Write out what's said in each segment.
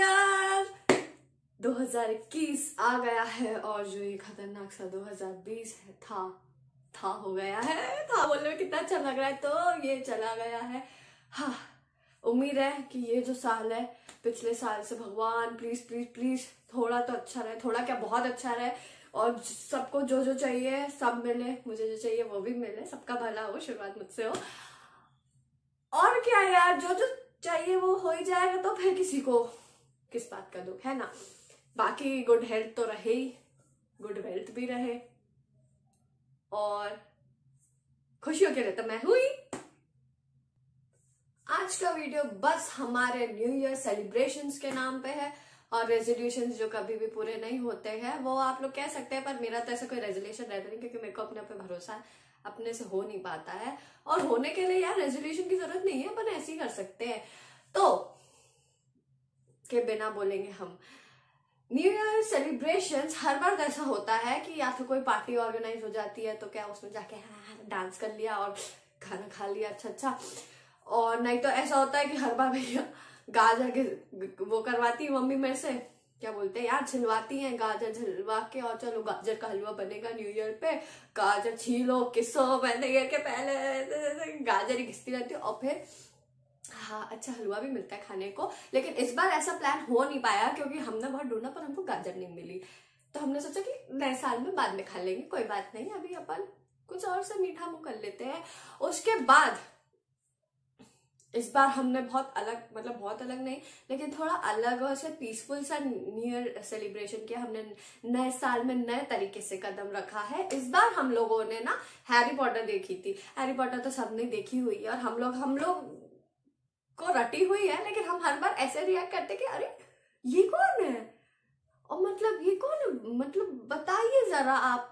Year 2021 आ गया है और जो ये खतरनाक सा 2020 है था हो गया है। था बोलने में कितना अच्छा लग रहा है, तो ये चला गया है। हाँ, उम्मीद है कि ये जो साल है पिछले साल से भगवान प्लीज प्लीज प्लीज थोड़ा तो अच्छा रहे, थोड़ा क्या बहुत अच्छा रहे और सबको जो जो चाहिए सब मिले, मुझे जो चाहिए वो भी मिले, सबका भला हो, शुरुआत मुझसे हो। और क्या यार, जो जो चाहिए वो हो ही जाएगा, तो फिर किसी को किस बात का दुख है ना। बाकी गुड हेल्थ तो रहे ही, गुड वेल्थ भी रहे और खुशियों के लिए तो मैं हुई। आज का वीडियो बस हमारे न्यू ईयर सेलिब्रेशंस के नाम पे है और रेजोल्यूशंस जो कभी भी पूरे नहीं होते हैं वो आप लोग कह सकते हैं, पर मेरा तो ऐसा कोई रेजोल्यूशन रहता नहीं क्योंकि मेरे को अपने पे भरोसा है, अपने से हो नहीं पाता है। और होने के लिए यार रेजोल्यूशन की जरूरत नहीं है, अपन ऐसे ही कर सकते हैं। तो के बिना बोलेंगे हम न्यू ईयर सेलिब्रेशंस हर बार ऐसा होता है कि या तो कोई पार्टी ऑर्गेनाइज हो जाती है तो क्या उसमें जाके डांस कर लिया और खाना खा लिया अच्छा, और नहीं तो ऐसा होता है कि हर बार भैया गाजर के वो करवाती है मम्मी मेरे से, क्या बोलते हैं यार, छिलवाती हैं गाजर, छिलवा के और चलो गाजर का हलवा बनेगा न्यू ईयर पे। गाजर छीलो किसो, न्यू ईयर के पहले गाजर ही घिसती रहती है और फिर हाँ अच्छा हलवा भी मिलता है खाने को। लेकिन इस बार ऐसा प्लान हो नहीं पाया क्योंकि हमने बहुत ढूंढा पर हमको गाजर नहीं मिली, तो हमने सोचा कि नए साल में बाद में खा लेंगे, कोई बात नहीं, अभी अपन कुछ और से मीठा मुंह कर लेते हैं। उसके बाद इस बार हमने बहुत अलग, मतलब बहुत अलग नहीं लेकिन थोड़ा अलग और से पीसफुल सा न्यू ईयर सेलिब्रेशन किया हमने। नए साल में नए तरीके से कदम रखा है। इस बार हम लोगों ने ना हैरी पॉटर देखी थी। हैरी पॉटर तो सबने देखी हुई है और हम लोग को रटी हुई है, लेकिन हम हर बार ऐसे रिएक्ट करते कि अरे ये कौन है, और मतलब ये कौन है, मतलब बताइए जरा आप,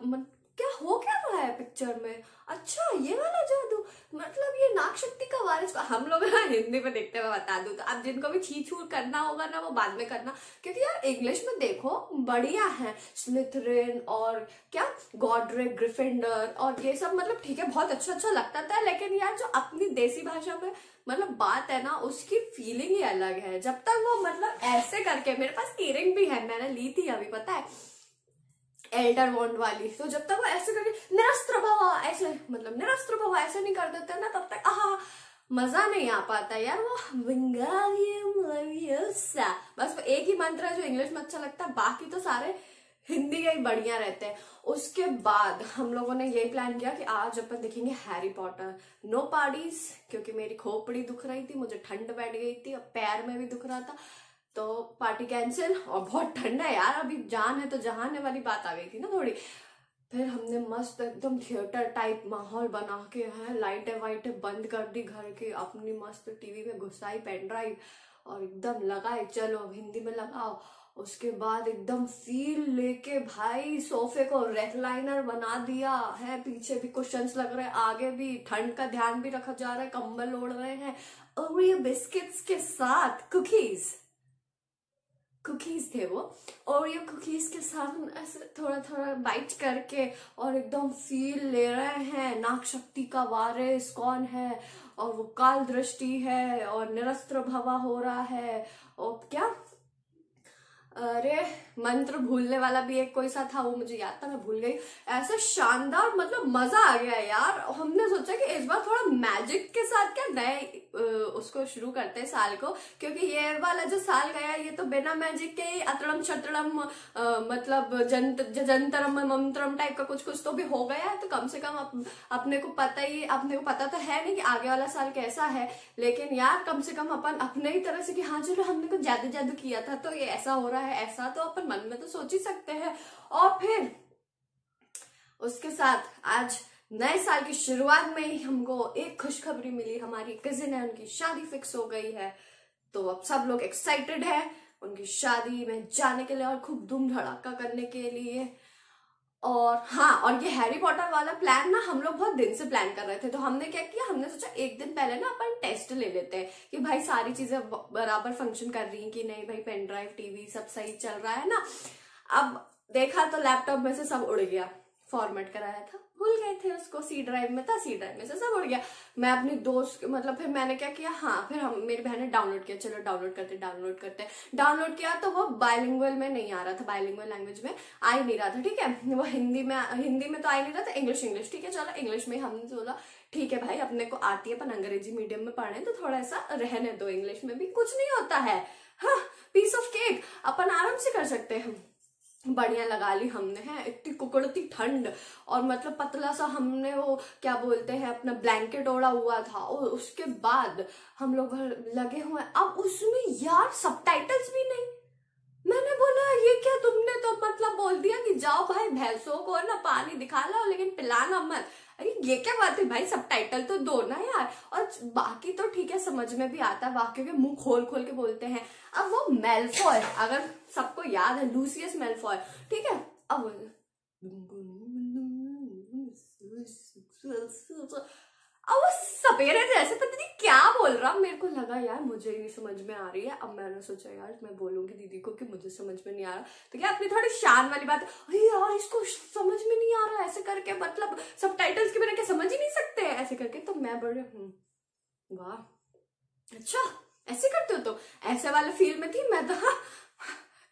क्या हो क्या रहा है पिक्चर में, अच्छा ये वाला जादू, मतलब ये नाग शक्ति का वारिस। हम लोग ना हिंदी में देखते हुए बता दूं, तो अब जिनको भी छी छूर करना होगा ना वो बाद में करना, क्योंकि यार इंग्लिश में देखो बढ़िया है, स्लिथरिन और क्या गॉड्रिक ग्रिफिंडर और ये सब, मतलब ठीक है बहुत अच्छा लगता था, लेकिन यार जो अपनी देसी भाषा में मतलब बात है ना उसकी फीलिंग ही अलग है। जब तक वो मतलब ऐसे करके, मेरे पास ईयरिंग भी है, मैंने ली थी अभी पता है एल्डर वॉन्ड वाली, तो जब तक वो ऐसे करके निरस्त्र भवा ऐसे, मतलब निरस्त्र भवा ऐसे नहीं कर देते ना, तब तक मजा नहीं आ पाता यार। वो बस एक ही मंत्र है जो इंग्लिश में अच्छा लगता है, बाकी तो सारे हिंदी के ही बढ़िया रहते हैं। उसके बाद हम लोगों ने यही प्लान किया कि आज अपन देखेंगे हैरी पॉटर। नो पार्टीज, क्योंकि मेरी खोपड़ी दुख रही थी, मुझे ठंड बैठ गई थी और पैर में भी दुख रहा था, तो पार्टी कैंसिल। और बहुत ठंड है यार, अभी जान है तो जहान है वाली बात आ गई थी ना थोड़ी। फिर हमने मस्त एकदम थिएटर टाइप माहौल बना के है, लाइटें वाइटें बंद कर दी घर की, अपनी मस्त टीवी में घुसाई पेन ड्राइव और एकदम लगाए, चलो अब हिंदी में लगाओ। उसके बाद एकदम फील लेके भाई सोफे को रेक्लाइनर बना दिया है, पीछे भी कुशन्स लग रहे हैं, आगे भी ठंड का ध्यान भी रखा जा रहा है, कंबल ओढ़ रहे हैं और ये बिस्किट्स के साथ कुकीज थे वो, और ये कुकीज के साथ ऐसे थोड़ा थोड़ा बाइट करके और एकदम फील ले रहे हैं नाग शक्ति का वारिस कौन है, और वो काल दृष्टि है और निरस्त्र भवा हो रहा है, और क्या अरे मंत्र भूलने वाला भी एक कोई सा था, वो मुझे याद था मैं भूल गई। ऐसा शानदार, मतलब मजा आ गया यार। हमने सोचा कि इस बार थोड़ा मैजिक के साथ क्या नए उसको शुरू करते हैं साल को, क्योंकि ये वाला जो साल गया ये तो बिना मैजिक के ही अतड़म शतड़म मतलब जंतरम मंत्रम टाइप का कुछ तो भी हो गया है। तो कम से कम अपने को पता तो है नहीं कि आगे वाला साल कैसा है, लेकिन यार कम से कम अपन अपने ही तरह से कि हाँ चलो हमने कुछ जादू किया था तो ये ऐसा हो रहा है, ऐसा तो अपन मन में तो सोच ही सकते हैं। और फिर उसके साथ आज नए साल की शुरुआत में ही हमको एक खुशखबरी मिली, हमारी कजिन है उनकी शादी फिक्स हो गई है, तो अब सब लोग एक्साइटेड है उनकी शादी में जाने के लिए और खूब धूम धड़ाका करने के लिए। और हाँ, और ये हैरी पॉटर वाला प्लान ना हम लोग बहुत दिन से प्लान कर रहे थे, तो हमने क्या किया, हमने सोचा एक दिन पहले ना अपन टेस्ट ले लेते हैं कि भाई सारी चीजें बराबर फंक्शन कर रही हैं कि नहीं, भाई पेन ड्राइव टीवी सब सही चल रहा है ना। अब देखा तो लैपटॉप में से सब उड़ गया, फॉर्मेट कराया था, भूल गए थे उसको, सी ड्राइव में था, सी ड्राइव में से सब उड़ गया। मैं अपनी दोस्त मतलब फिर मैंने क्या किया, हाँ फिर हम मेरी बहन ने डाउनलोड किया, चलो डाउनलोड करते डाउनलोड किया तो वो बायलिंगुअल में नहीं आ रहा था, बायलिंगुअल लैंग्वेज में आ ही नहीं रहा था, ठीक है। वो हिंदी में तो आ ही नहीं रहा था, इंग्लिश, ठीक है चलो इंग्लिश में। हमने बोला ठीक है भाई अपने को आती है, अपन अंग्रेजी मीडियम में पढ़े तो थोड़ा सा रहने दो, इंग्लिश में भी कुछ नहीं होता है, हाँ पीस ऑफ केक, अपन आराम से कर सकते हैं। बढ़िया लगा ली हमने, है इतनी कुकड़ती ठंड, और मतलब पतला सा हमने वो क्या बोलते हैं अपना ब्लैंकेट ओढ़ा हुआ था, और उसके बाद हम लोग लगे हुए। अब उसमें यार सबटाइटल्स भी नहीं। मैंने बोला ये क्या तुमने तो मतलब बोल दिया कि जाओ भाई भैंसों को ना पानी दिखा लो लेकिन पिलाना मत। अरे ये क्या बात है भाई, सबटाइटल तो दो ना यार। और बाकी तो ठीक है समझ में भी आता है, बाकी के मुंह खोल खोल के बोलते हैं। अब वो मेलफॉय, अगर सबको याद है लूसियस मेलफॉय, ठीक है, अब वो सपेरे जैसे पता नहीं क्या बोल रहा, मेरे को लगा यार मुझे नहीं समझ में आ रही है। अब मैंने सोचा यार मैं बोलूंगी दीदी को कि मुझे समझ में नहीं आ रहा, तो क्या अपनी थोड़ी शान वाली बात, अरे यार इसको समझ में नहीं आ रहा ऐसे करके, मतलब सबटाइटल्स के बिना क्या समझ ही नहीं सकते ऐसे करके। तो मैं बड़े वाह अच्छा ऐसे करते हो, तो ऐसे वाले फील में थी मैं तो। हाँ,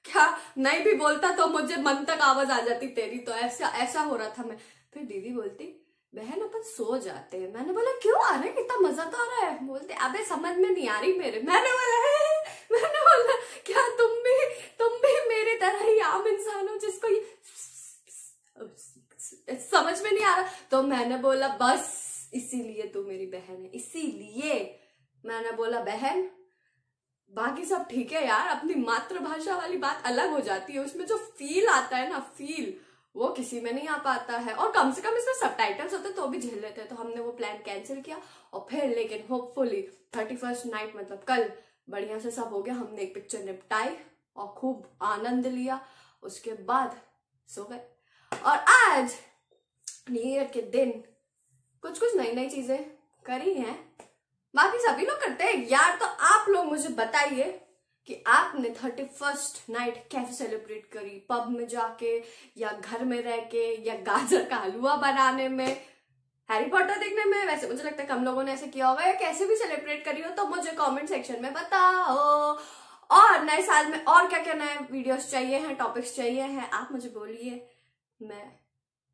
क्या नहीं भी बोलता तो मुझे मन तक आवाज आ जाती तेरी, तो ऐसा हो रहा था मैं। फिर दीदी बोलती बहन अपन सो जाते हैं। मैंने बोला क्यों, आ रहा है कितना मजा तो आ रहा है। बोलते अबे समझ में नहीं आ रही मेरे। मैंने बोला क्या तुम भी मेरे तरह ही आम इंसान हो जिसको समझ में नहीं आ रहा। तो मैंने बोला बस इसीलिए तू मेरी बहन है, इसीलिए। मैंने बोला बहन बाकी सब ठीक है यार, अपनी मातृभाषा वाली बात अलग हो जाती है, उसमें जो फील आता है ना, फील वो किसी में नहीं आ पाता है। और कम से कम इसमें सबटाइटल्स होते तो भी झेल लेते। तो हमने वो प्लान कैंसिल किया, और फिर लेकिन होपफुली 31st नाइट मतलब कल बढ़िया से सब हो गया। हमने एक पिक्चर निपटाई और खूब आनंद लिया, उसके बाद सो गए। और आज न्यू ईयर के दिन कुछ नई चीजें करी हैं, बाकी सभी लोग करते हैं यार। तो आप लोग मुझे बताइए कि आपने 31st नाइट कैसे सेलिब्रेट करी, पब में जाके या घर में रह के या गाजर का हलवा बनाने में, हैरी पॉटर देखने में। वैसे मुझे लगता है कम लोगों ने ऐसे किया होगा, या कैसे भी सेलिब्रेट करी हो तो मुझे कमेंट सेक्शन में बताओ। और नए साल में और क्या क्या नए वीडियोस चाहिए हैं, टॉपिक्स चाहिए हैं, आप मुझे बोलिए, मैं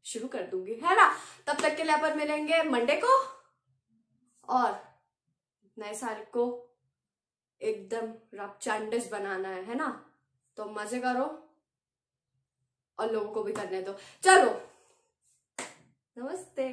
शुरू कर दूंगी, है ना। तब तक के लिए अपन मिलेंगे मंडे को, और नए साल को एकदम रपचांडिस बनाना है ना। तो मजे करो और लोगों को भी करने दो। चलो नमस्ते।